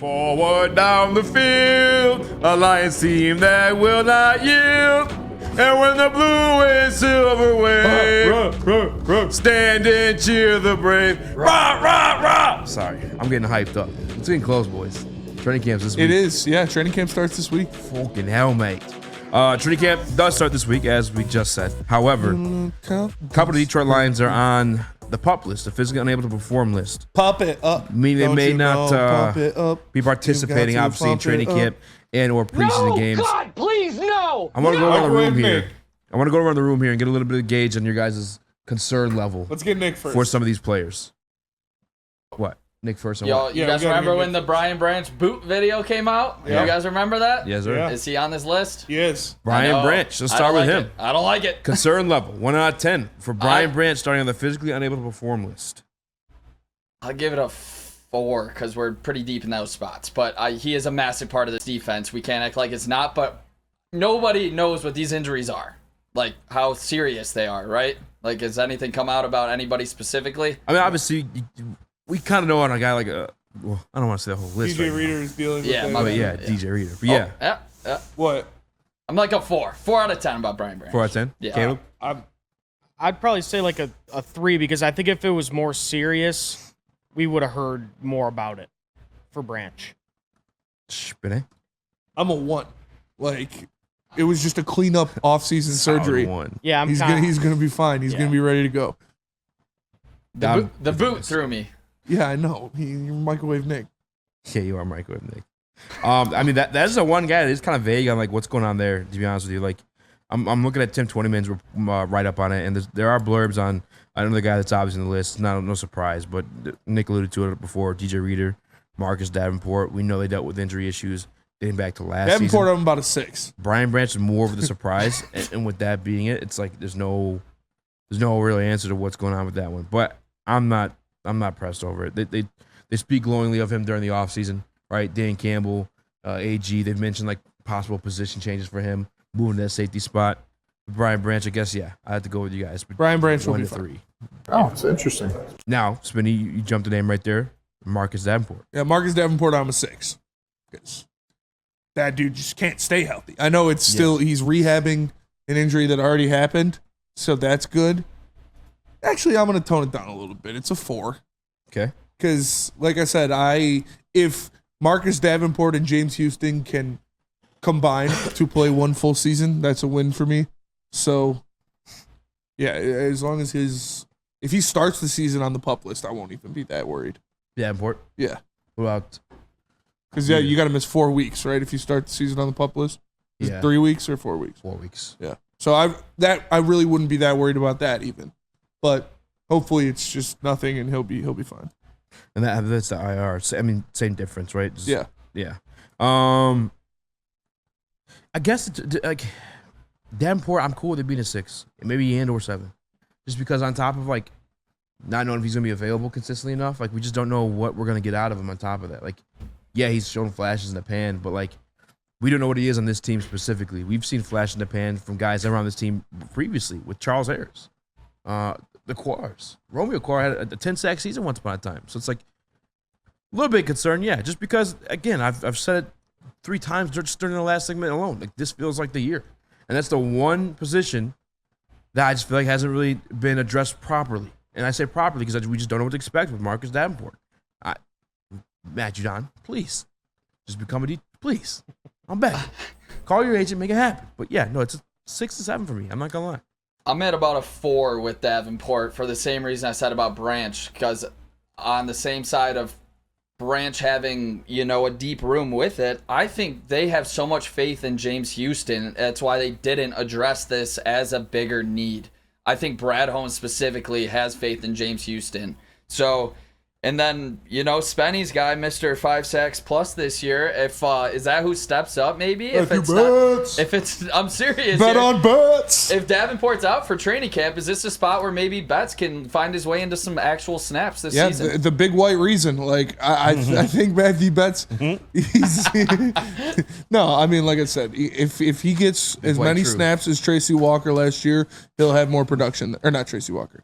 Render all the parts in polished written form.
Forward down the field, a Lions team that will not yield. And when the blue and silver wave, stand and cheer the brave. Rah, rah, rah. Sorry, I'm getting hyped up. It's getting close, boys. Training camp's this week. It is, yeah. Training camp starts this week. Fucking hell, mate. Training camp does start this week, as we just said. However, a couple of Detroit Lions are on the PUP list, the physically unable to perform list. Pop it up. Meaning they Don't may you not know, be participating, obviously, in training camp and or preseason games. God, please, no! I want to go around the room Nick. here. I want to go around the room here and get a little bit of gauge on your guys' concern level Let's get Nick first. for some of these players. What? Nick first. Yo, What? you guys remember when the Brian Branch boot video came out? Yeah. You guys remember that? Yes, sir. Yeah. Is he on this list? Yes. Brian Branch. Let's start with him. I don't like it. Concern level 1 out of 10 for Brian Branch starting on the physically unable to perform list. I'll give it a 4 because we're pretty deep in those spots. But he is a massive part of this defense. We can't act like it's not. But nobody knows what these injuries are, like how serious they are, right? Like, has anything come out about anybody specifically? I mean, obviously, we kind of know on a guy like well, I don't want to say the whole list. DJ right Reader is dealing with Yeah, that. my bad. yeah, DJ Reader. But yeah, Yeah. What? I'm like a 4. 4 out of 10 about Brian Branch. 4 out of 10. Yeah. Caleb? I'd probably say like a 3 because I think if it was more serious, we would have heard more about it for Branch. Spinning. I'm a 1. Like, it was just a cleanup off-season surgery. 1. Yeah, He's gonna be fine. He's gonna be ready to go. The boot threw me. Yeah, I know. You're microwave Nick. Yeah, you are microwave Nick. I mean that is the one guy that is kind of vague on like what's going on there. To be honest with you, like I'm looking at Tim 20man's write up on it, and there are blurbs on another guy that's obviously on the list. No surprise, but Nick alluded to it before. DJ Reader, Marcus Davenport. We know they dealt with injury issues dating back to last season. Davenport, I'm about a 6. Brian Branch is more of the surprise, and with that being it, it's like there's no real answer to what's going on with that one. But I'm not pressed over it. They speak glowingly of him during the offseason, right? Dan Campbell, AG, they've mentioned like possible position changes for him, moving to that safety spot. Brian Branch, I guess, yeah, I have to go with you guys. But Brian Branch will 1 be to 3. Oh, it's interesting. Now, Spinny, you jumped the name right there, Marcus Davenport. Yeah, Marcus Davenport, I'm a 6. Because that dude just can't stay healthy. I know it's still, he's rehabbing an injury that already happened, so that's good. Actually, I'm going to tone it down a little bit. It's a 4. Okay. Because, like I said, if Marcus Davenport and James Houston can combine to play one full season, that's a win for me. So, yeah, as long as if he starts the season on the PUP list, I won't even be that worried. Davenport. Yeah. What about? Because, yeah, you got to miss 4 weeks, right, if you start the season on the PUP list? Is it 3 weeks or 4 weeks? 4 weeks. Yeah. So I really wouldn't be that worried about that even. But hopefully it's just nothing and he'll be fine. And that's the IR. I mean, same difference, right? Just, Yeah. Yeah. I guess like Davenport, I'm cool with it being a 6, maybe and or 7, just because on top of like not knowing if he's gonna be available consistently enough, like we just don't know what we're gonna get out of him. On top of that, like yeah, he's shown flashes in the pan, but like we don't know what he is on this team specifically. We've seen flashes in the pan from guys around this team previously with Charles Harris, the Quars. Romeo Quar had a 10-sack season once upon a time, so it's like a little bit concerned, yeah, just because again I've said it 3 times just during the last segment alone. Like this feels like the year, and that's the one position that I just feel like hasn't really been addressed properly. And I say properly because we just don't know what to expect with Marcus Davenport. Matt Judon, please, just become a please. I'm back. Call your agent, make it happen. But yeah, no, it's a 6 to 7 for me. I'm not gonna lie. I'm at about a 4 with Davenport for the same reason I said about Branch, because on the same side of Branch having, a deep room with it, I think they have so much faith in James Houston. That's why they didn't address this as a bigger need. I think Brad Holmes specifically has faith in James Houston. So, and then, Spenny's guy, Mr. 5 sacks plus this year. If is that who steps up? Maybe if it's not, I'm serious. Bet on Betts. If Davenport's out for training camp, is this a spot where maybe Betts can find his way into some actual snaps this season? Yeah, the big white reason. Like I think Matthew Betts. He's no, I mean, like I said, if he gets as many snaps as Tracy Walker last year, he'll have more production. Or not Tracy Walker.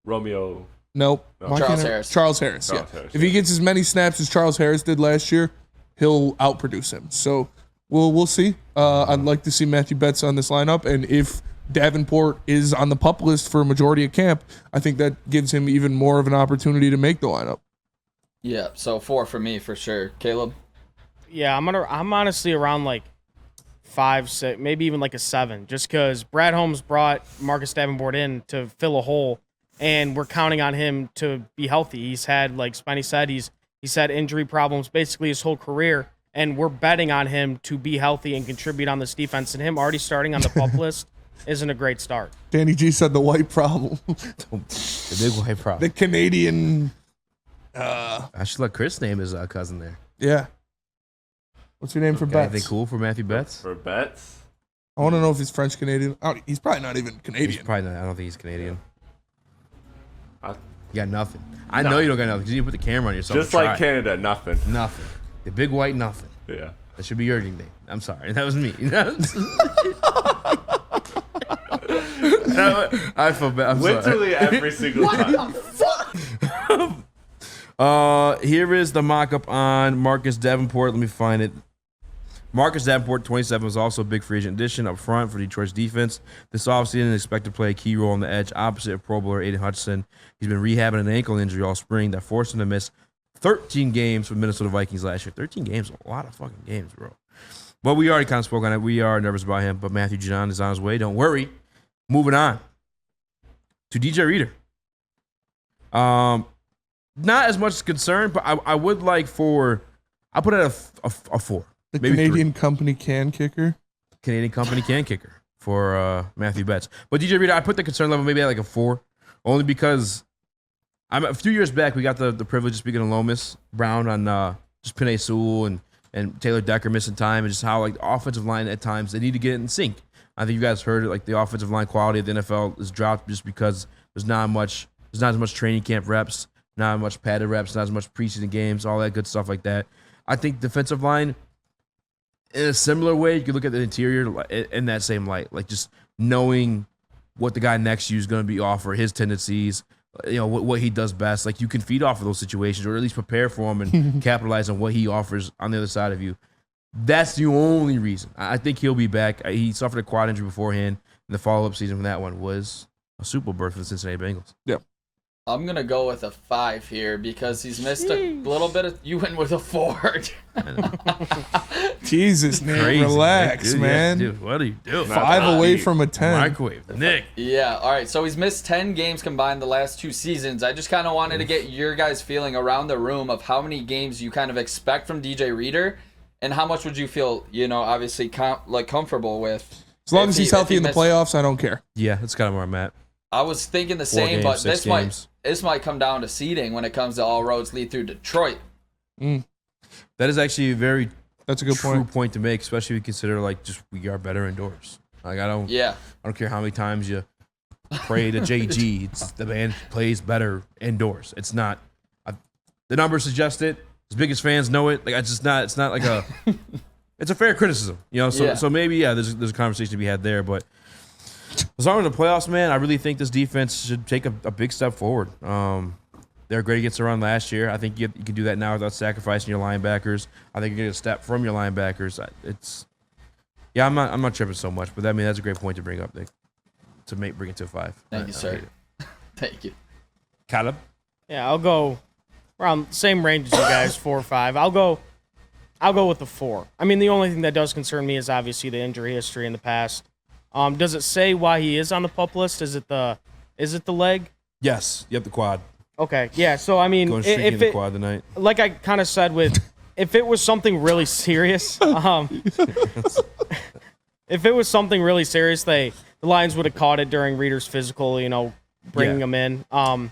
Romeo Nope. No. Why Charles can't I- Harris. Charles Harris. Charles Yeah. Harris, If he gets as many snaps as Charles Harris did last year, he'll outproduce him. So we'll see. I'd like to see Matthew Betts on this lineup, and if Davenport is on the PUP list for a majority of camp, I think that gives him even more of an opportunity to make the lineup. Yeah, so 4 for me for sure. Caleb? Yeah, I'm honestly around like 5, 6, maybe even like a 7, just because Brad Holmes brought Marcus Davenport in to fill a hole, and we're counting on him to be healthy. He's had, like Spiny said, he's had injury problems basically his whole career, and we're betting on him to be healthy and contribute on this defense. And him already starting on the PUP list isn't a great start. Danny G said the white problem. The big white The problem. Canadian. I should let Chris name his cousin there. Yeah. What's your name for Got anything Betts? cool for Matthew Betts? For bets, I want to know if he's French Canadian. He's probably not even He's Canadian. probably not. I don't think he's Canadian. I- You got nothing. I know you don't got nothing because you didn't put the camera on yourself. just to try. like Canada, nothing. Nothing. The big white nothing. Yeah. That should be your nickname. I'm sorry. That was me. I feel bad. I'm sorry. Literally every single time. Here is the mock-up on Marcus Davenport. Let me find it. Marcus Davenport, 27, was also a big free agent addition up front for Detroit's defense. This offseason is expected to play a key role on the edge opposite of Pro Bowler Aiden Hutchinson. He's been rehabbing an ankle injury all spring that forced him to miss 13 games with Minnesota Vikings last year. 13 games, a lot of fucking games, bro. But we already kind of spoke on it. We are nervous about him, but Matthew Judon is on his way. Don't worry. Moving on to DJ Reader. Not as much concern, but I would like I put it at a 4. The maybe Canadian company can kicker. Canadian company can kicker for Matthew Betts. But DJ Reader, I put the concern level maybe at like a 4, only because a few years back we got the privilege of speaking to Lomas Brown on just Penei Sewell and Taylor Decker missing time, and just how like the offensive line at times they need to get in sync. I think you guys heard it, like the offensive line quality of the NFL is dropped just because there's not as much training camp reps, not as much padded reps, not as much preseason games, all that good stuff like that. I think defensive line, in a similar way, you could look at the interior in that same light, like just knowing what the guy next to you is going to be offer, his tendencies, what he does best. Like you can feed off of those situations, or at least prepare for him and capitalize on what he offers on the other side of you. That's the only reason. I think he'll be back. He suffered a quad injury beforehand, and the follow-up season from that one was a Super Bowl berth for the Cincinnati Bengals. Yep. I'm going to go with a 5 here because he's missed a little bit of... You went with a 4. Jesus, Nick, Crazy, relax, Nick. Dude, man. Yeah, dude, what are you doing? 5 away from a 10. Microwave, Nick. Yeah, all right. So he's missed 10 games combined the last 2 seasons. I just kind of wanted to get your guys' feeling around the room of how many games you kind of expect from DJ Reader, and how much would you feel, obviously comfortable with. As long as he's healthy in the missed- playoffs, I don't care. Yeah, that's kind of where I'm at. I was thinking the 4 same, games, but 6 this games. might come down to seeding when it comes to all roads lead through Detroit. That is actually a very That's a good true point. point to make, especially if you consider like just we are better indoors. Like I don't care how many times you pray to JG. The band plays better indoors. It's not. The numbers suggest it. His biggest fans know it. Like it's not. It's not like a. It's a fair criticism, So maybe there's a conversation to be had there. But as long as the playoffs, man, I really think this defense should take a big step forward. They're great against the run last year. I think you can do that now without sacrificing your linebackers. I think you're going to step from your linebackers. I'm not tripping so much, but that's a great point to bring up, Nick, to bring it to a 5. Thank you, sir. Thank you. Caleb? Yeah, I'll go around the same range as you guys, 4 or 5. I'll go with the 4. I mean, the only thing that does concern me is obviously the injury history in the past. Does it say why he is on the PUP list? Is it the leg? Yes. Yep, the quad. Okay, yeah. So I mean, Going streaky in the quad tonight. like I kind of said if it was something really serious, if it was something really serious, the Lions would have caught it during Reader's physical, bringing him in. And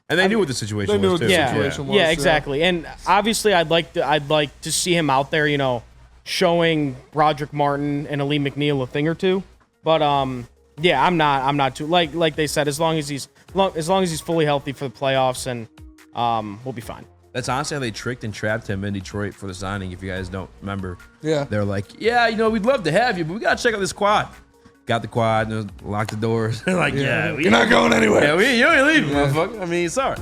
they knew what the situation They knew was, what too. the situation was. Yeah, exactly. And obviously, I'd like to see him out there, showing Broderick Martin and Ali McNeil a thing or two. But yeah, I'm not too like they said. As long as he's fully healthy for the playoffs, and we'll be fine. That's honestly how they tricked and trapped him in Detroit for the signing. If you guys don't remember, Yeah. they're like, we'd love to have you, but we gotta check out this quad. got the quad, and locked the doors. Like, yeah, You're not going anywhere. yeah, you ain't leaving, motherfucker. I mean, sorry.